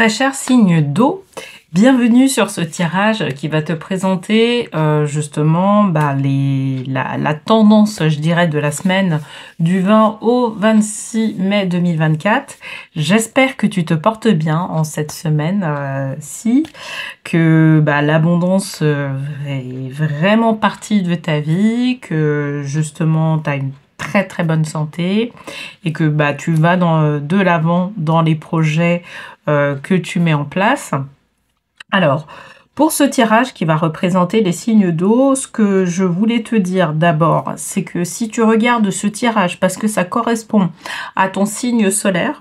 Très cher signe d'eau, bienvenue sur ce tirage qui va te présenter justement la tendance, je dirais, de la semaine du 20 au 26 mai 2024. J'espère que tu te portes bien en cette semaine-ci, que l'abondance est vraiment partie de ta vie, que justement tu as une très très bonne santé et que tu vas de l'avant dans les projets que tu mets en place. Alors, pour ce tirage qui va représenter les signes d'eau, ce que je voulais te dire d'abord, c'est que si tu regardes ce tirage parce que ça correspond à ton signe solaire,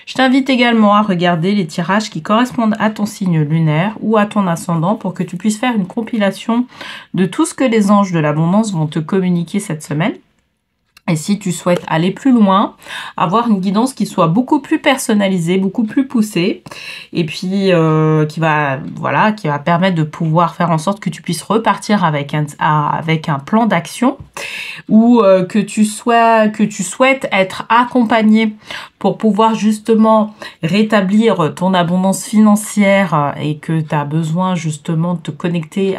je t'invite également à regarder les tirages qui correspondent à ton signe lunaire ou à ton ascendant pour que tu puisses faire une compilation de tout ce que les anges de l'abondance vont te communiquer cette semaine. Et si tu souhaites aller plus loin, avoir une guidance qui soit beaucoup plus personnalisée, beaucoup plus poussée, et puis qui va permettre de pouvoir faire en sorte que tu puisses repartir avec un plan d'action, ou que tu souhaites être accompagné pour pouvoir justement rétablir ton abondance financière et que tu as besoin justement de te connecter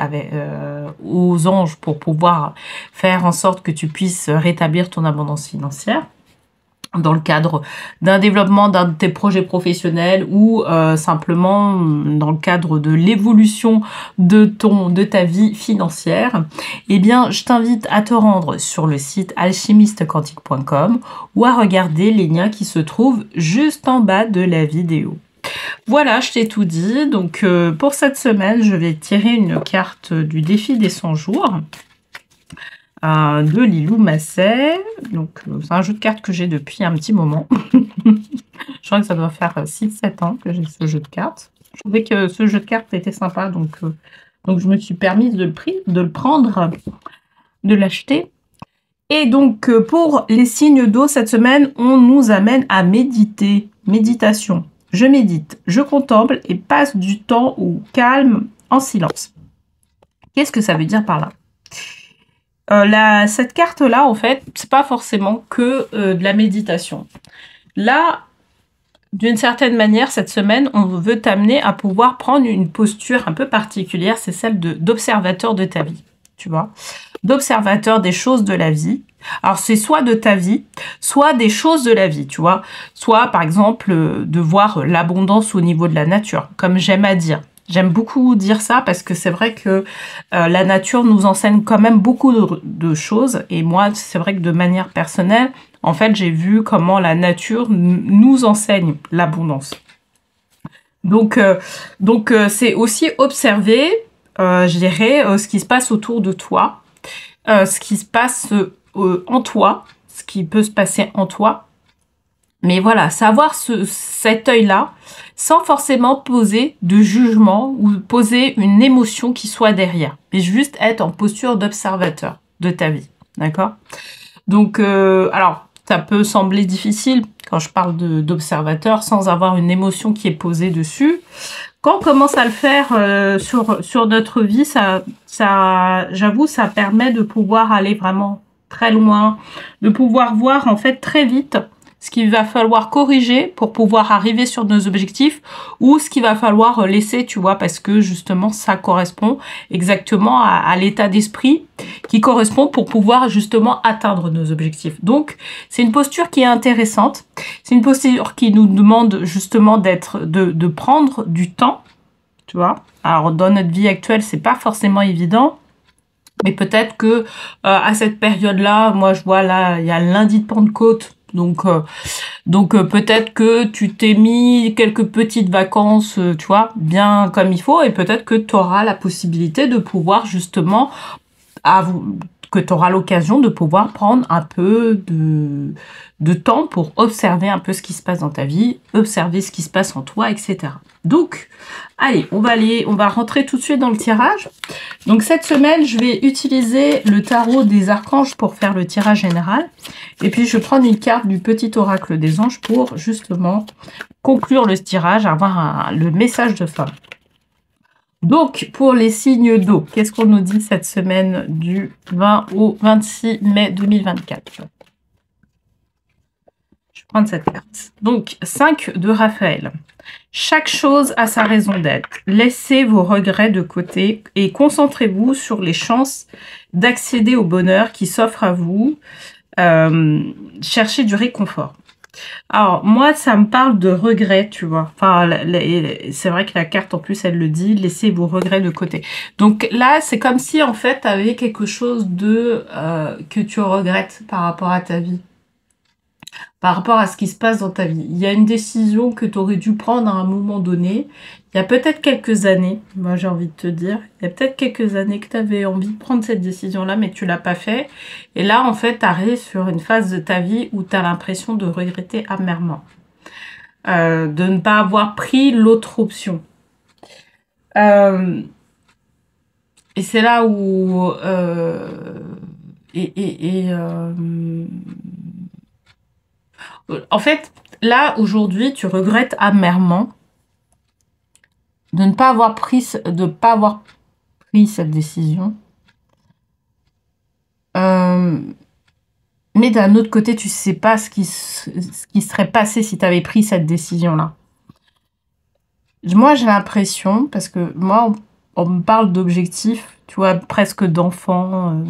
aux anges pour pouvoir faire en sorte que tu puisses rétablir ton abondance financière dans le cadre d'un développement d'un de tes projets professionnels ou simplement dans le cadre de l'évolution de ta vie financière, eh bien, je t'invite à te rendre sur le site alchimistequantique.com ou à regarder les liens qui se trouvent juste en bas de la vidéo. Voilà, je t'ai tout dit. Donc, pour cette semaine, je vais tirer une carte du défi des 100 jours. De Lilou Masset. Donc, c'est un jeu de cartes que j'ai depuis un petit moment. Je crois que ça doit faire 6-7 ans que j'ai ce jeu de cartes. Je trouvais que ce jeu de cartes était sympa, donc je me suis permise de le prendre, de l'acheter. Et donc, pour les signes d'eau, cette semaine, on nous amène à méditer. Méditation. Je médite, je contemple et passe du temps au calme, en silence. Qu'est-ce que ça veut dire par là ? Cette carte-là, en fait, c'est pas forcément que de la méditation. Là, d'une certaine manière, cette semaine, on veut t'amener à pouvoir prendre une posture un peu particulière, c'est celle d'observateur de ta vie, tu vois, d'observateur des choses de la vie. Alors, c'est soit de ta vie, soit des choses de la vie, tu vois, soit, par exemple, de voir l'abondance au niveau de la nature, comme j'aime à dire. J'aime beaucoup dire ça parce que c'est vrai que la nature nous enseigne quand même beaucoup de choses. Et moi, c'est vrai que de manière personnelle, en fait, j'ai vu comment la nature nous enseigne l'abondance. Donc c'est aussi observer, je dirais, ce qui se passe autour de toi, ce qui se passe en toi, ce qui peut se passer en toi. Mais voilà, savoir cet œil-là, sans forcément poser de jugement ou poser une émotion qui soit derrière, mais juste être en posture d'observateur de ta vie, d'accord ? Donc, alors, ça peut sembler difficile quand je parle d'observateur sans avoir une émotion qui est posée dessus. Quand on commence à le faire sur notre vie, j'avoue, ça permet de pouvoir aller vraiment très loin, de pouvoir voir en fait très vite ce qu'il va falloir corriger pour pouvoir arriver sur nos objectifs ou ce qu'il va falloir laisser, tu vois, parce que justement, ça correspond exactement à l'état d'esprit qui correspond pour pouvoir justement atteindre nos objectifs. Donc, c'est une posture qui est intéressante. C'est une posture qui nous demande justement de prendre du temps, tu vois. Alors, dans notre vie actuelle, c'est pas forcément évident. Mais peut-être que à cette période-là, moi je vois là, il y a le lundi de Pentecôte. Donc peut-être que tu t'es mis quelques petites vacances, tu vois, bien comme il faut, et peut-être que tu auras la possibilité de pouvoir justement, que tu auras l'occasion de pouvoir prendre un peu de temps pour observer un peu ce qui se passe dans ta vie, observer ce qui se passe en toi, etc. Donc, allez, on va rentrer tout de suite dans le tirage. Donc, cette semaine, je vais utiliser le tarot des archanges pour faire le tirage général. Et puis, je vais prendre une carte du petit oracle des anges pour, justement, conclure le tirage, avoir le message de fin. Donc, pour les signes d'eau, qu'est-ce qu'on nous dit cette semaine du 20 au 26 mai 2024 ? Je prendre cette carte. Donc, 5 de Raphaël. Chaque chose a sa raison d'être. Laissez vos regrets de côté et concentrez-vous sur les chances d'accéder au bonheur qui s'offre à vous. Cherchez du réconfort. Alors, moi, ça me parle de regrets, tu vois. Enfin, c'est vrai que la carte, en plus, elle le dit, laissez vos regrets de côté. Donc là, c'est comme si, en fait, tu avais quelque chose de que tu regrettes par rapport à ta vie. Par rapport à ce qui se passe dans ta vie. Il y a une décision que tu aurais dû prendre à un moment donné. Il y a peut-être quelques années, moi j'ai envie de te dire, il y a peut-être quelques années que tu avais envie de prendre cette décision-là, mais tu l'as pas fait. Et là, en fait, tu arrives sur une phase de ta vie où tu as l'impression de regretter amèrement. De ne pas avoir pris l'autre option. Et c'est là où... en fait, là, aujourd'hui, tu regrettes amèrement de ne pas avoir pris cette décision. Mais d'un autre côté, tu sais pas ce qui serait passé si tu avais pris cette décision-là. Moi, j'ai l'impression, parce que moi, on me parle d'objectifs, tu vois, presque d'enfants,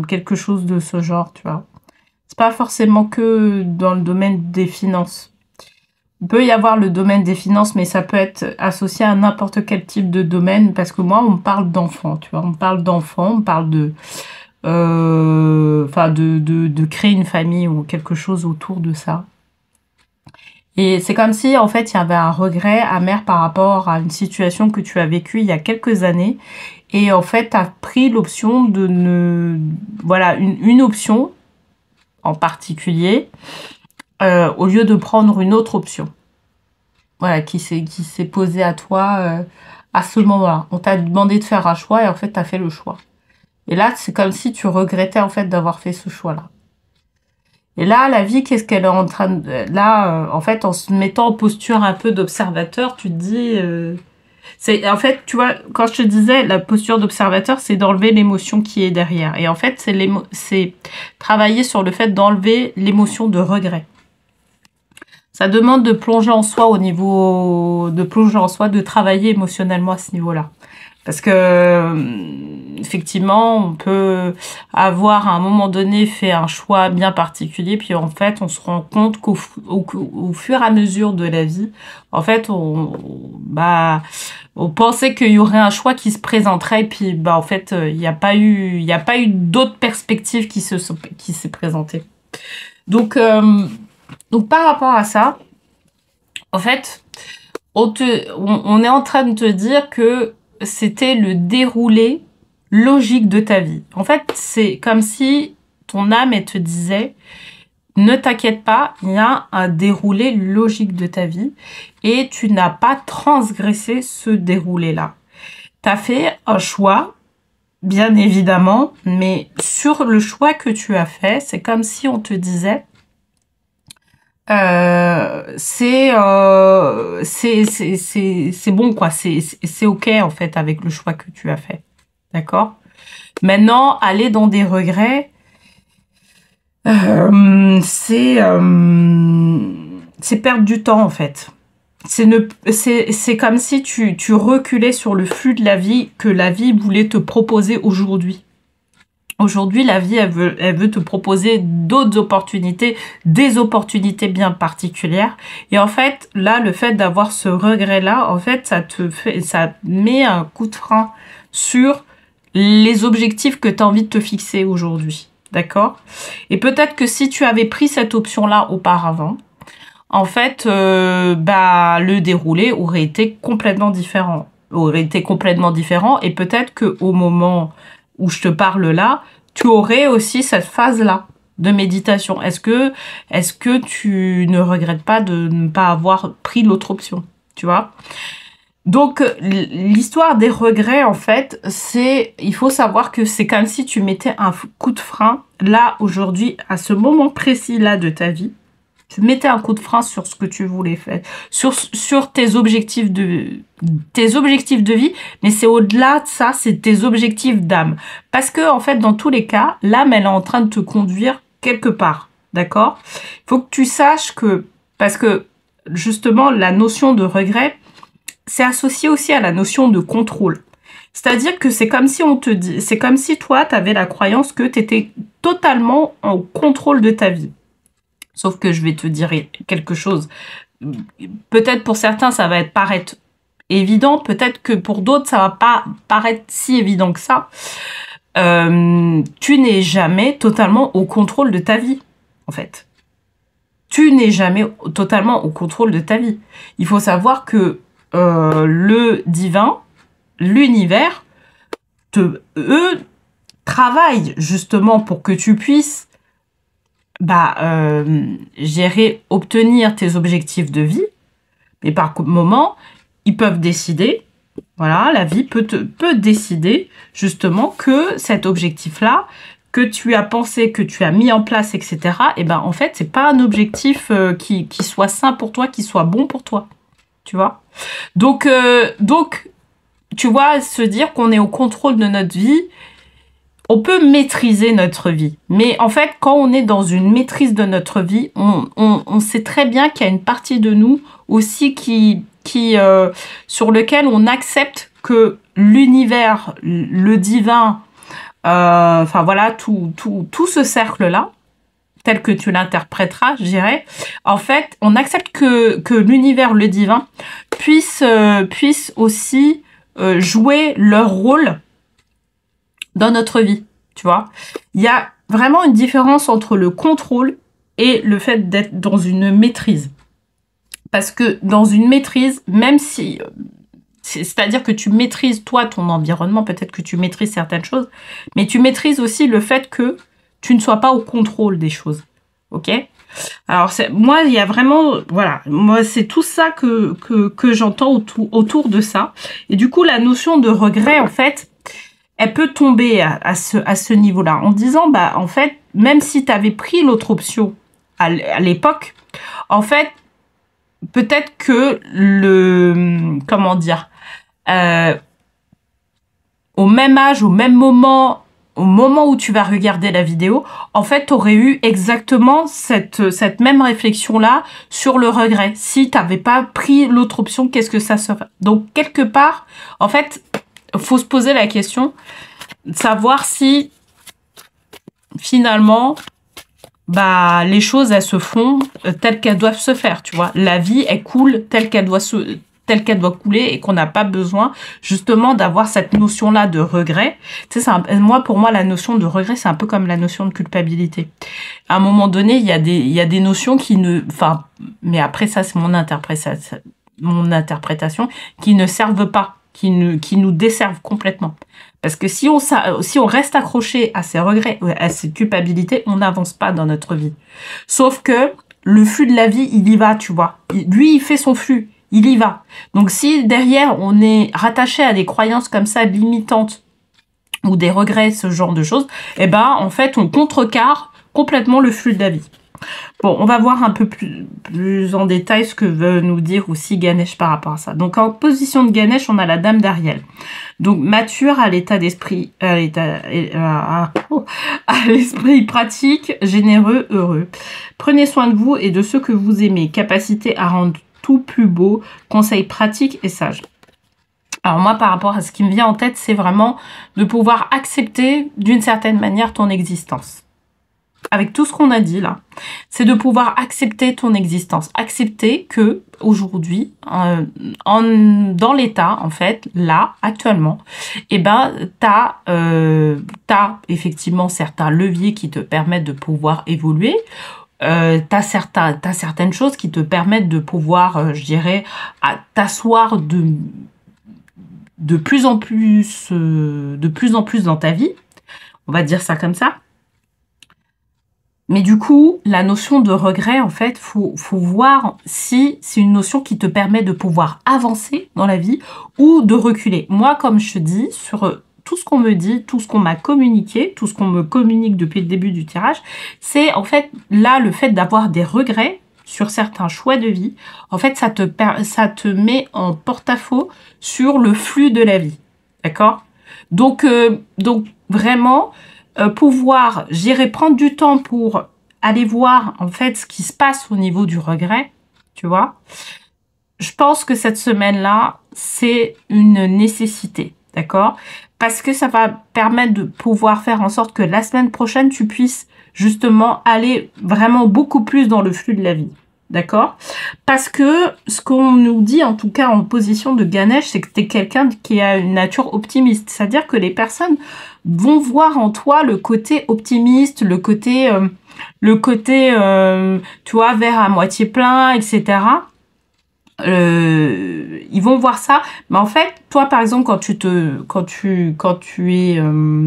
quelque chose de ce genre, tu vois. C'est pas forcément que dans le domaine des finances. Il peut y avoir le domaine des finances, mais ça peut être associé à n'importe quel type de domaine, parce que moi, on me parle d'enfants, tu vois. On me parle d'enfants, on me parle de créer une famille ou quelque chose autour de ça. Et c'est comme si, en fait, il y avait un regret amer par rapport à une situation que tu as vécue il y a quelques années. Et en fait, tu as pris l'option de ne... Voilà, une option en particulier, au lieu de prendre une autre option. Voilà, qui s'est posée à toi à ce moment-là. On t'a demandé de faire un choix et en fait, tu as fait le choix. Et là, c'est comme si tu regrettais en fait d'avoir fait ce choix-là. Et là, la vie, qu'est-ce qu'elle est en train de... Là, en fait, en se mettant en posture un peu d'observateur, tu te dis... c'est en fait, tu vois, quand je te disais, la posture d'observateur, c'est d'enlever l'émotion qui est derrière. Et en fait, c'est travailler sur le fait d'enlever l'émotion de regret. Ça demande de plonger en soi de travailler émotionnellement à ce niveau-là. Parce que, effectivement, on peut avoir à un moment donné fait un choix bien particulier, puis en fait, on se rend compte qu'au fur et à mesure de la vie, en fait, on pensait qu'il y aurait un choix qui se présenterait, et puis en fait, il n'y a pas eu d'autres perspectives qui s'est présentées. Donc par rapport à ça, en fait, on est en train de te dire que c'était le déroulé logique de ta vie. En fait, c'est comme si ton âme, elle te disait, ne t'inquiète pas, il y a un déroulé logique de ta vie et tu n'as pas transgressé ce déroulé-là. Tu as fait un choix, bien évidemment, mais sur le choix que tu as fait, c'est comme si on te disait, c'est bon quoi, c'est ok en fait avec le choix que tu as fait, d'accord. Maintenant, aller dans des regrets, c'est perdre du temps en fait. C'est comme si tu reculais sur le flux de la vie que la vie voulait te proposer aujourd'hui. Aujourd'hui, la vie, elle veut te proposer d'autres opportunités, des opportunités bien particulières. Et en fait, là, le fait d'avoir ce regret-là, en fait, ça met un coup de frein sur les objectifs que tu as envie de te fixer aujourd'hui. D'accord? Et peut-être que si tu avais pris cette option-là auparavant, en fait, le déroulé aurait été complètement différent. Et peut-être qu'au moment où je te parle là, tu aurais aussi cette phase-là de méditation. Est-ce que tu ne regrettes pas de ne pas avoir pris l'autre option, tu vois? Donc, l'histoire des regrets, en fait, il faut savoir que c'est comme si tu mettais un coup de frein, là, aujourd'hui, à ce moment précis-là de ta vie. Tu mettais un coup de frein sur ce que tu voulais faire, sur tes objectifs de vie, mais c'est au-delà de ça, c'est tes objectifs d'âme. Parce que, en fait, dans tous les cas, l'âme, elle est en train de te conduire quelque part. d'accord? Il faut que tu saches que, parce que justement, la notion de regret, c'est associé aussi à la notion de contrôle. C'est-à-dire que c'est comme si on te dit, c'est comme si toi, tu avais la croyance que tu étais totalement en contrôle de ta vie. Sauf que je vais te dire quelque chose. Peut-être pour certains, ça va paraître évident. Peut-être que pour d'autres, ça va pas paraître si évident que ça. Tu n'es jamais totalement au contrôle de ta vie, en fait. Tu n'es jamais totalement au contrôle de ta vie. Il faut savoir que le divin, l'univers, eux travaillent justement pour que tu puisses gérer, obtenir tes objectifs de vie. Mais par moment, ils peuvent décider, voilà, la vie peut décider justement que cet objectif-là, que tu as pensé, que tu as mis en place, etc., et ben en fait, c'est pas un objectif qui soit sain pour toi, qui soit bon pour toi. Tu vois? Donc, tu vois, se dire qu'on est au contrôle de notre vie, on peut maîtriser notre vie. Mais en fait, quand on est dans une maîtrise de notre vie, on sait très bien qu'il y a une partie de nous aussi sur lequel on accepte que l'univers, le divin, enfin voilà, tout ce cercle-là, tel que tu l'interpréteras, je dirais, en fait, on accepte que l'univers, le divin, puisse aussi jouer leur rôle dans notre vie, tu vois. Il y a vraiment une différence entre le contrôle et le fait d'être dans une maîtrise. Parce que dans une maîtrise, même si... c'est-à-dire que tu maîtrises, toi, ton environnement, peut-être que tu maîtrises certaines choses, mais tu maîtrises aussi le fait que tu ne sois pas au contrôle des choses, ok? Alors, moi, il y a vraiment... Voilà, moi, c'est tout ça que j'entends autour de ça. Et du coup, la notion de regret, en fait... elle peut tomber à ce niveau-là, en disant, bah, en fait, même si tu avais pris l'autre option à l'époque, en fait, peut-être que comment dire, au même âge, au même moment, au moment où tu vas regarder la vidéo, en fait, tu aurais eu exactement cette même réflexion-là sur le regret. Si tu n'avais pas pris l'autre option, qu'est-ce que ça serait? Donc, quelque part, en fait... faut se poser la question de savoir si finalement les choses elles se font telles qu'elles doivent se faire, tu vois. La vie elle coule telle qu'elle doit couler et qu'on n'a pas besoin justement d'avoir cette notion là de regret. Tu sais, pour moi la notion de regret c'est un peu comme la notion de culpabilité. À un moment donné il y a des notions qui ne, enfin, mais après ça c'est mon interprétation, qui ne servent pas, qui nous desservent complètement. Parce que si on reste accroché à ces regrets, à ces culpabilités, on n'avance pas dans notre vie. Sauf que le flux de la vie, il y va, tu vois. Lui, il fait son flux, il y va. Donc si derrière, on est rattaché à des croyances comme ça, limitantes, ou des regrets, ce genre de choses, eh ben, en fait, on contrecarre complètement le flux de la vie. Bon, on va voir un peu plus en détail ce que veut nous dire aussi Ganesh par rapport à ça. Donc, en position de Ganesh, on a la dame d'Ariel. Donc, mature à l'état d'esprit, à l'esprit pratique, généreux, heureux. Prenez soin de vous et de ceux que vous aimez. Capacité à rendre tout plus beau. Conseils pratiques et sages. Alors moi, par rapport à ce qui me vient en tête, c'est vraiment de pouvoir accepter d'une certaine manière ton existence. Avec tout ce qu'on a dit là, c'est de pouvoir accepter ton existence. Accepter que aujourd'hui, dans l'état, en fait, là, actuellement, eh ben, t'as effectivement certains leviers qui te permettent de pouvoir évoluer. T'as certaines choses qui te permettent de pouvoir, je dirais, t'asseoir de plus en plus dans ta vie. On va dire ça comme ça. Mais du coup, la notion de regret, en fait, faut voir si c'est une notion qui te permet de pouvoir avancer dans la vie ou de reculer. Moi, comme je te dis, sur tout ce qu'on me dit, tout ce qu'on m'a communiqué, tout ce qu'on me communique depuis le début du tirage, c'est en fait là le fait d'avoir des regrets sur certains choix de vie. En fait, ça te met en porte-à-faux sur le flux de la vie. D'accord ? Donc vraiment... pouvoir, j'irai prendre du temps pour aller voir en fait ce qui se passe au niveau du regret, tu vois. Je pense que cette semaine-là, c'est une nécessité, d'accord? Parce que ça va permettre de pouvoir faire en sorte que la semaine prochaine, tu puisses justement aller vraiment beaucoup plus dans le flux de la vie, d'accord? Parce que ce qu'on nous dit, en tout cas en position de Ganesh, c'est que tu es quelqu'un qui a une nature optimiste. C'est-à-dire que les personnes vont voir en toi le côté optimiste, le côté tu vois, verre à moitié plein, etc. Ils vont voir ça, mais en fait, toi, par exemple, quand tu es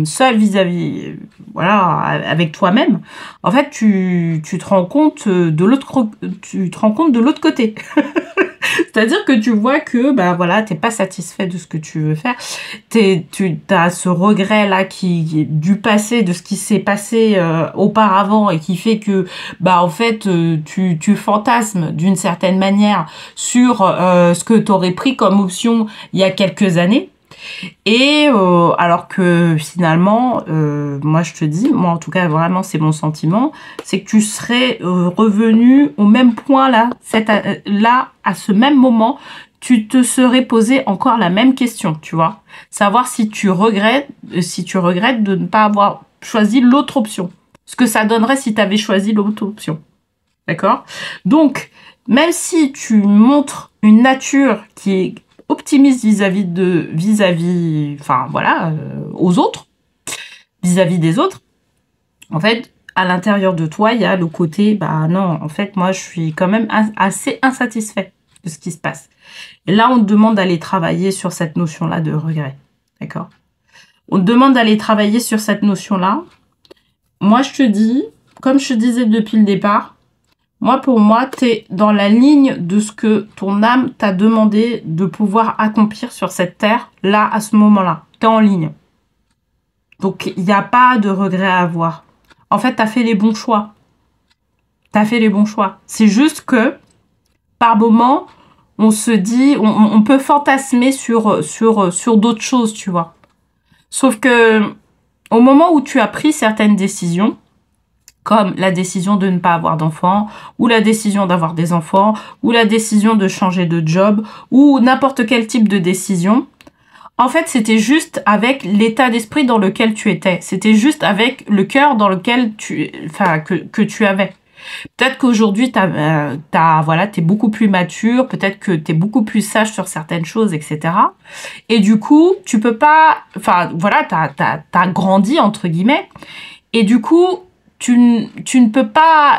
seul vis-à-vis, voilà, avec toi-même, en fait, tu te rends compte de l'autre côté. C'est-à-dire que tu vois que, bah voilà, t'es pas satisfait de ce que tu veux faire. Tu as ce regret-là qui est du passé, de ce qui s'est passé auparavant et qui fait que, bah en fait, tu fantasmes d'une certaine manière sur ce que tu aurais pris comme option il y a quelques années. Et alors que finalement, moi je te dis, moi en tout cas vraiment c'est mon sentiment, c'est que tu serais revenu au même point là, là à ce même moment, tu te serais posé encore la même question, tu vois, savoir si tu regrettes de ne pas avoir choisi l'autre option, ce que ça donnerait si tu avais choisi l'autre option, d'accord? Donc même si tu montres une nature qui est optimiste vis-à-vis, enfin voilà, aux autres, vis-à-vis des autres, en fait, à l'intérieur de toi, il y a le côté, bah non, en fait, moi, je suis quand même assez insatisfait de ce qui se passe. Et là, on te demande d'aller travailler sur cette notion-là de regret, d'accord? On te demande d'aller travailler sur cette notion-là. Moi, je te dis, comme je te disais depuis le départ, moi, pour moi, tu es dans la ligne de ce que ton âme t'a demandé de pouvoir accomplir sur cette terre, là, à ce moment-là. Tu es en ligne. Donc, il n'y a pas de regret à avoir. En fait, tu as fait les bons choix. Tu as fait les bons choix. C'est juste que, par moment, on se dit, on peut fantasmer sur d'autres choses, tu vois. Sauf que, au moment où tu as pris certaines décisions, comme la décision de ne pas avoir d'enfants, ou la décision d'avoir des enfants, ou la décision de changer de job, ou n'importe quel type de décision. En fait, c'était juste avec l'état d'esprit dans lequel tu étais. C'était juste avec le cœur dans lequel que tu avais. Peut-être qu'aujourd'hui, voilà, t'es beaucoup plus mature, peut-être que t'es beaucoup plus sage sur certaines choses, etc. Et du coup, tu peux pas, enfin, voilà, t'as grandi, entre guillemets. Et du coup, tu ne peux pas,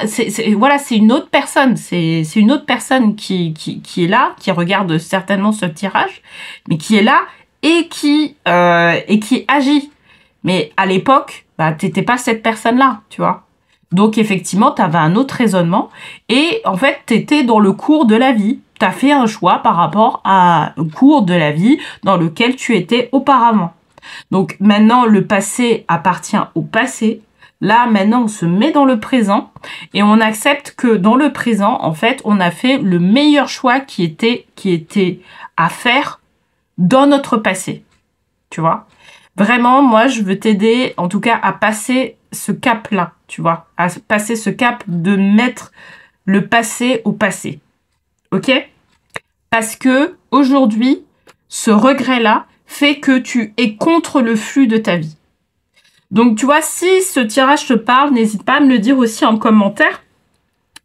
voilà, c'est une autre personne, c'est une autre personne qui est là, qui regarde certainement ce tirage, mais qui est là et qui agit. Mais à l'époque, bah, t'étais pas cette personne-là, tu vois. Donc effectivement, t'avais un autre raisonnement et en fait, t'étais dans le cours de la vie. T'as fait un choix par rapport au cours de la vie dans lequel tu étais auparavant. Donc maintenant, le passé appartient au passé. Là, maintenant, on se met dans le présent et on accepte que dans le présent, en fait, on a fait le meilleur choix qui était à faire dans notre passé. Tu vois? Vraiment, moi, je veux t'aider, en tout cas, à passer ce cap-là, tu vois? À passer ce cap de mettre le passé au passé. Ok? Parce que aujourd'hui, ce regret-là fait que tu es contre le flux de ta vie. Donc, tu vois, si ce tirage te parle, n'hésite pas à me le dire aussi en commentaire.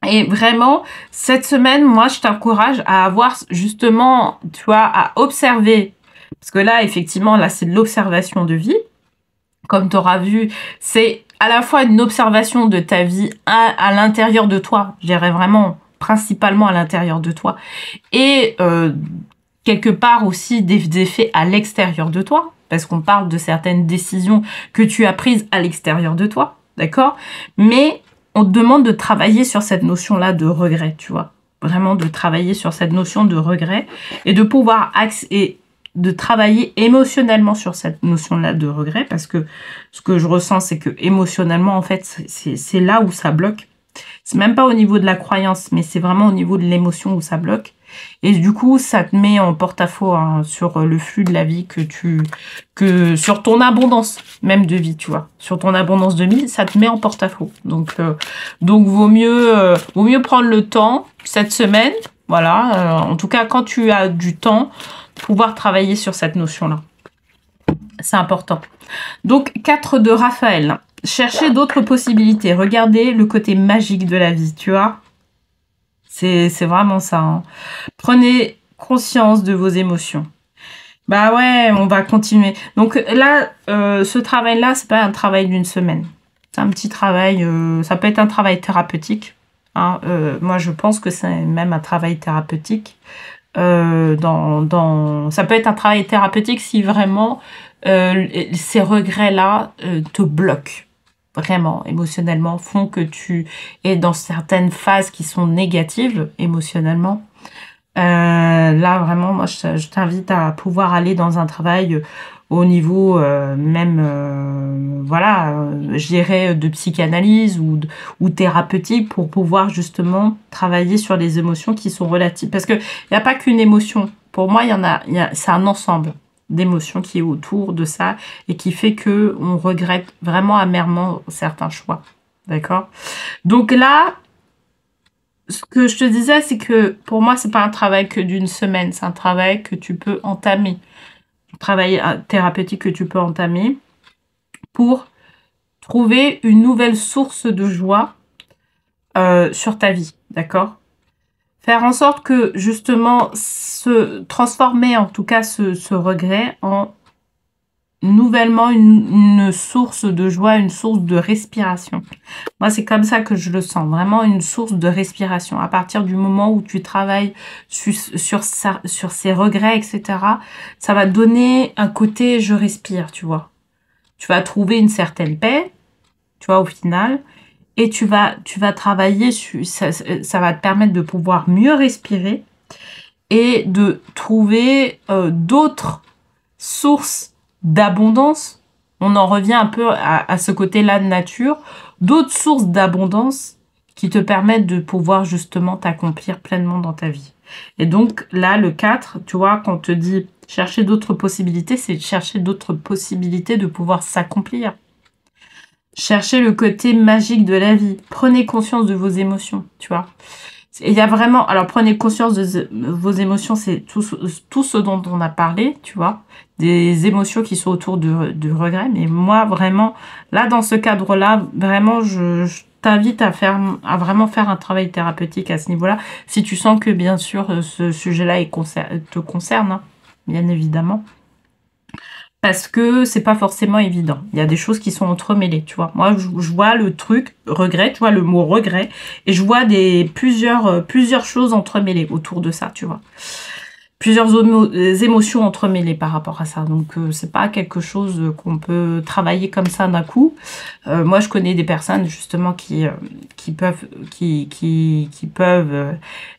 Et vraiment, cette semaine, moi, je t'encourage à avoir justement, tu vois, à observer. Parce que là, effectivement, là, c'est de l'observation de vie. Comme tu auras vu, c'est à la fois une observation de ta vie à l'intérieur de toi. Je dirais vraiment, principalement à l'intérieur de toi. Et quelque part aussi des effets à l'extérieur de toi. Parce qu'on parle de certaines décisions que tu as prises à l'extérieur de toi, d'accord? Mais on te demande de travailler sur cette notion-là de regret, tu vois? Vraiment de travailler sur cette notion de regret et de pouvoir de travailler émotionnellement sur cette notion-là de regret parce que ce que je ressens, c'est que émotionnellement, en fait, c'est là où ça bloque. C'est même pas au niveau de la croyance, mais c'est vraiment au niveau de l'émotion où ça bloque. Et du coup, ça te met en porte-à-faux hein, sur le flux de la vie sur ton abondance même de vie, tu vois. Sur ton abondance de vie, ça te met en porte-à-faux. Donc vaut mieux prendre le temps cette semaine, voilà. En tout cas, quand tu as du temps, pouvoir travailler sur cette notion-là. C'est important. Donc, 4 de Raphaël. Cherchez d'autres possibilités. Regardez le côté magique de la vie, tu vois. C'est vraiment ça. Hein. Prenez conscience de vos émotions. Bah ouais, on va continuer. Donc là, ce travail-là, c'est pas un travail d'une semaine. C'est un petit travail, ça peut être un travail thérapeutique. Hein. Moi, je pense que c'est même un travail thérapeutique. Ça peut être un travail thérapeutique si vraiment ces regrets-là te bloquent. Vraiment, émotionnellement, font que tu es dans certaines phases qui sont négatives émotionnellement. Là, vraiment, moi, je t'invite à pouvoir aller dans un travail au niveau je dirais de psychanalyse ou thérapeutique pour pouvoir justement travailler sur les émotions qui sont relatives. Parce qu'il n'y a pas qu'une émotion. Pour moi, c'est un ensemble d'émotions qui est autour de ça et qui fait que on regrette vraiment amèrement certains choix. D'accord ? Donc là, ce que je te disais, c'est que pour moi, c'est pas un travail que d'une semaine, c'est un travail que tu peux entamer. Un travail thérapeutique que tu peux entamer pour trouver une nouvelle source de joie sur ta vie, d'accord ? Faire en sorte que, justement, se transformer, en tout cas, ce regret en nouvellement une source de joie, une source de respiration. Moi, c'est comme ça que je le sens, vraiment une source de respiration. À partir du moment où tu travailles sur ces regrets, etc., ça va donner un côté « je respire », tu vois. Tu vas trouver une certaine paix, tu vois, au final, et tu vas travailler, ça va te permettre de pouvoir mieux respirer et de trouver d'autres sources d'abondance. On en revient un peu à ce côté-là de nature, d'autres sources d'abondance qui te permettent de pouvoir justement t'accomplir pleinement dans ta vie. Et donc là, le 4, tu vois, quand on te dit chercher d'autres possibilités, c'est chercher d'autres possibilités de pouvoir s'accomplir. Cherchez le côté magique de la vie. Prenez conscience de vos émotions, tu vois. Il y a vraiment... Alors, prenez conscience de vos émotions, c'est tout ce dont on a parlé, tu vois. Des émotions qui sont autour du regret. Mais moi, vraiment, là, dans ce cadre-là, vraiment, je t'invite à vraiment faire un travail thérapeutique à ce niveau-là. Si tu sens que, bien sûr, ce sujet-là te concerne, hein, bien évidemment. Parce que c'est pas forcément évident. Il y a des choses qui sont entremêlées, tu vois. Moi, je vois le truc regret, tu vois, le mot regret, et je vois plusieurs choses entremêlées autour de ça, tu vois. Plusieurs émotions entremêlées par rapport à ça. Donc, c'est pas quelque chose qu'on peut travailler comme ça d'un coup. Moi, je connais des personnes, justement, qui peuvent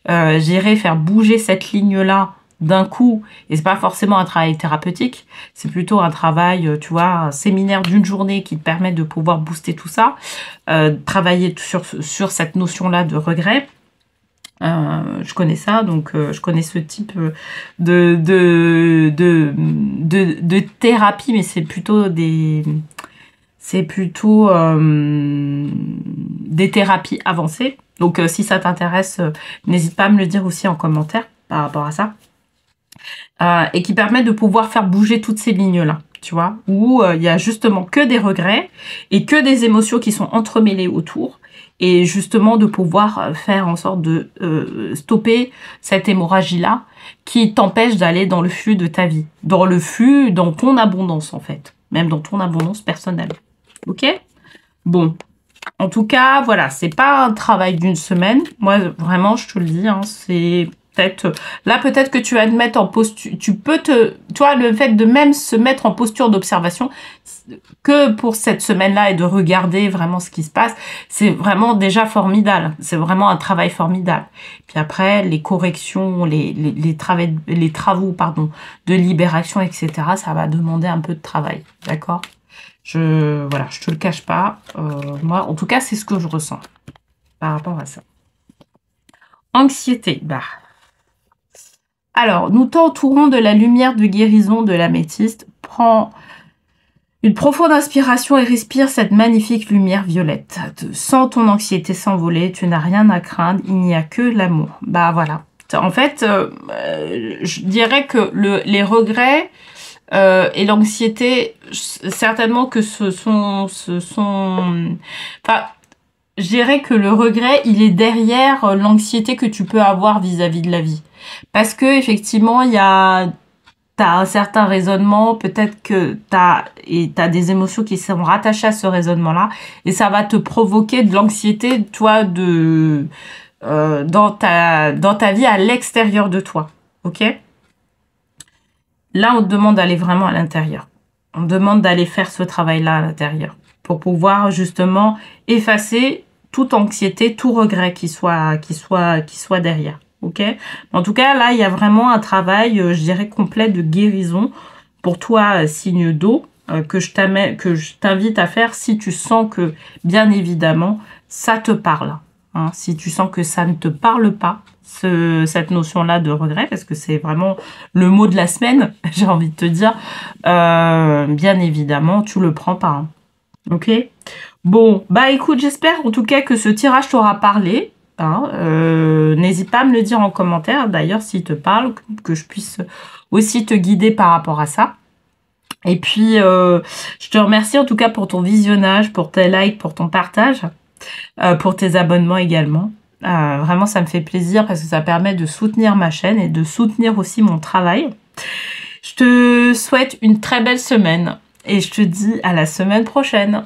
gérer, faire bouger cette ligne-là d'un coup, et c'est pas forcément un travail thérapeutique, c'est plutôt un travail, tu vois, un séminaire d'une journée qui te permet de pouvoir booster tout ça, travailler sur cette notion-là de regret. Je connais ça, donc je connais ce type de thérapie, mais c'est plutôt des thérapies avancées. Donc si ça t'intéresse, n'hésite pas à me le dire aussi en commentaire par rapport à ça. Et qui permet de pouvoir faire bouger toutes ces lignes-là, tu vois, où il y a justement que des regrets et que des émotions qui sont entremêlées autour, et justement de pouvoir faire en sorte de stopper cette hémorragie-là qui t'empêche d'aller dans le flux de ta vie, dans ton abondance en fait, même dans ton abondance personnelle. Ok ? Bon. En tout cas, voilà, c'est pas un travail d'une semaine. Moi, vraiment, je te le dis, hein, c'est... Peut-être que tu vas te mettre en posture, tu vois, le fait de même se mettre en posture d'observation, que pour cette semaine-là et de regarder vraiment ce qui se passe, c'est vraiment déjà formidable. C'est vraiment un travail formidable. Puis après, les corrections, les travaux, de libération, etc., ça va demander un peu de travail. D'accord ? Je te le cache pas. Moi, en tout cas, c'est ce que je ressens par rapport à ça. Anxiété, Alors, nous t'entourons de la lumière de guérison de l'améthyste. Prends une profonde inspiration et respire cette magnifique lumière violette. Sens ton anxiété s'envoler, tu n'as rien à craindre, il n'y a que l'amour. Bah voilà. En fait, je dirais que les regrets et l'anxiété, certainement que ce sont... Enfin, je dirais que le regret, il est derrière l'anxiété que tu peux avoir vis-à-vis de la vie. Parce que effectivement, t'as un certain raisonnement, peut-être que t'as des émotions qui sont rattachées à ce raisonnement-là, et ça va te provoquer de l'anxiété, toi, dans ta vie à l'extérieur de toi, ok? Là, on te demande d'aller vraiment à l'intérieur. On te demande d'aller faire ce travail-là à l'intérieur pour pouvoir justement effacer toute anxiété, tout regret qui soit derrière. Ok? En tout cas, là, il y a vraiment un travail, je dirais, complet de guérison pour toi, signe d'eau, que je t'invite à faire si tu sens que, bien évidemment, ça te parle. Hein, si tu sens que ça ne te parle pas, cette notion-là de regret, parce que c'est vraiment le mot de la semaine, j'ai envie de te dire, bien évidemment, tu le prends pas. Hein. Ok? Bon, bah écoute, j'espère en tout cas que ce tirage t'aura parlé. Hein, n'hésite pas à me le dire en commentaire, d'ailleurs, s'il te parle, que je puisse aussi te guider par rapport à ça. Et puis, je te remercie en tout cas pour ton visionnage, pour tes likes, pour ton partage, pour tes abonnements également. Vraiment, ça me fait plaisir parce que ça permet de soutenir ma chaîne et de soutenir aussi mon travail. Je te souhaite une très belle semaine et je te dis à la semaine prochaine.